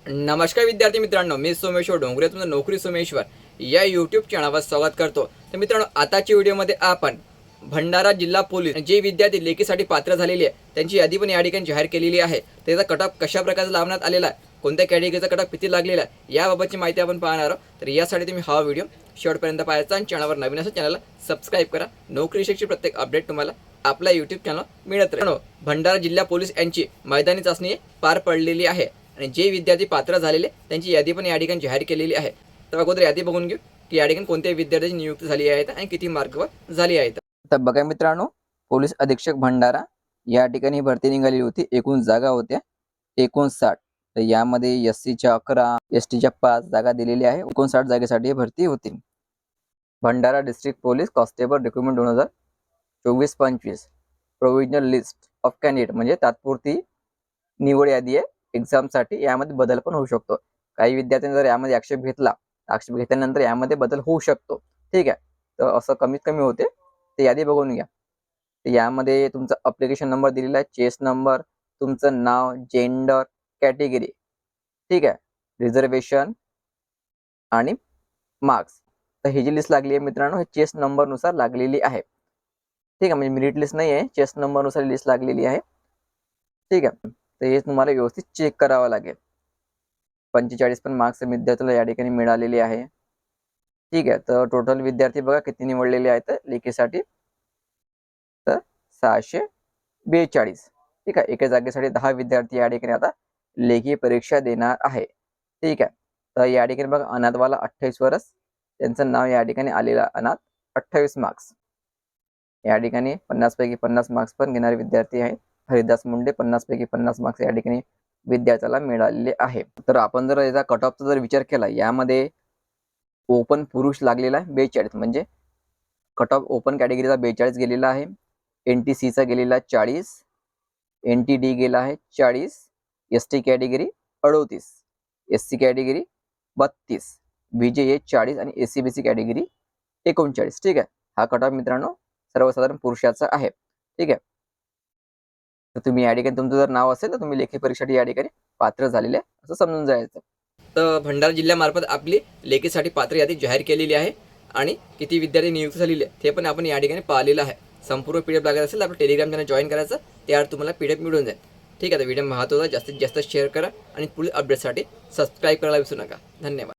नमस्कार विद्यार्थी मित्रांनो, मी सोमेश्वर डोंगरे तुमचं नोकरी सोमेश्वर या यूट्यूब चॅनलवर स्वागत करतो। तर मित्रांनो, आताच्या व्हिडिओमध्ये आपण भंडारा जिल्हा पोलीस जे विद्यार्थी लेखीसाठी पात्र झालेले आहे त्यांची यादी पण या ठिकाणी जाहीर केलेली आहे। त्याचा कटऑफ कशा प्रकारे लावण्यात आलेला आहे, कोणत्या कॅटेगरीचा कटऑफ किती लागलेला आहे याबाबतची माहिती आपण पाहणार आहोत। तर यासाठी तुम्ही हा व्हिडिओ शेवटपर्यंत पाहायचा आणि चॅनलवर नवीन असेल चॅनलला सबस्क्राईब करा। नोकरीविषयीची प्रत्येक अपडेट तुम्हाला आपल्या यूट्यूब चॅनल मिळत राहील। भंडारा जिल्हा पोलीस यांची मैदानी चाचणी पार पडलेली आहे आणि जे विद्यार्थी पात्र झालेले त्यांची यादी पण या ठिकाणी जाहीर केलेली आहे। तर अगोदर यादी बघून घेऊ की या ठिकाणी कोणत्या विद्यार्थ्यांची नियुक्ती झाली आहे आणि किती मार्कवर झाली आहे। तर बघा मित्रांनो, पोलीस अधीक्षक भंडारा या ठिकाणी भरती निघाली होती। एकूण जागा होत्या 59। तर यामध्ये एससीच्या 11, एसटीच्या 5 जागा दिलेल्या आहे। 59 जागेसाठी भरती होती। Bhandara district police constable recruitment 2024-25 provisional list of candidate म्हणजे तात्पुरती निवड यादी आहे एक्झामसाठी। यामध्ये बदल पण होऊ शकतो। काही विद्यार्थ्यांनी जर यामध्ये आक्षेप घेतला, आक्षेप घेतल्यानंतर यामध्ये बदल होऊ शकतो। ठीक आहे, तर असं कमीत कमी होते। ते यादी बघून घ्या। तर यामध्ये तुमचा अप्लिकेशन नंबर दिलेला आहे, चेस नंबर, तुमचं नाव, जेंडर, कॅटेगरी, ठीक आहे, रिझर्वेशन आणि मार्क्स। तर ही जी लिस्ट लागली आहे मित्रांनो, हे चेस नंबरनुसार लागलेली आहे। ठीक आहे, म्हणजे मेरिट लिस्ट नाही आहे, चेस नंबरनुसार लिस्ट लागलेली आहे। ठीक आहे, तर हे तुम्हाला व्यवस्थित चेक करावं लागेल। 45 पण मार्क्स विद्यार्थ्याला या ठिकाणी मिळालेले आहे। ठीक आहे, तर टोटल विद्यार्थी बघा किती निवडलेले आहेत लेखीसाठी, तर 642। ठीक आहे, एका जागेसाठी 10 विद्यार्थी या ठिकाणी आता लेखी परीक्षा देणार आहे। ठीक आहे, तर या ठिकाणी बघा अनाथवाला 28 वर्ष, त्यांचं नाव या ठिकाणी आलेलं अनाथ, 28 मार्क्स। या ठिकाणी 50 पैकी 50 मार्क्स पण घेणारे विद्यार्थी आहेत। हरिदास मुंडे 50 पैकी 50 मार्क्स या ठिकाणी विद्यार्थ्याला मिळालेले आहे। तर आपण जर याचा कट ऑफचा जर विचार केला, यामध्ये ओपन पुरुष लागलेला आहे 42, म्हणजे कट ऑफ ओपन कॅटेगरीचा 42 गेलेला आहे, NTCचा गेलेला 40, NTD गेला आहे 40, ST category 38, SC category 32, BJA 40 आणि SCBC कॅटेगरी 39। ठीक आहे, हा कट ऑफ मित्रांनो सर्वसाधारण पुरुषाचा आहे। ठीक आहे, तर तुम्ही या ठिकाणी तुमचं जर नाव असेल तर तुम्ही लेखी परीक्षेसाठी या ठिकाणी पात्र झालेले असं समजून जायचं। तर भंडारा जिल्ह्यामार्फत आपली लेखीसाठी पात्र यादी जाहीर केलेली आहे आणि किती विद्यार्थी नियुक्त झालेले ते पण आपण या ठिकाणी पाहिलेलं आहे। संपूर्ण PDF लागत असेल तर आपलं टेलिग्राम चॅनल जॉईन करायचं, त्यावर तुम्हाला PDF मिळून जाईल। ठीक आहे, तर व्हिडिओ महत्त्वाचा जास्तीत जास्त शेअर करा आणि पुढील अपडेटसाठी सबस्क्राईब करायला विसरू नका। धन्यवाद।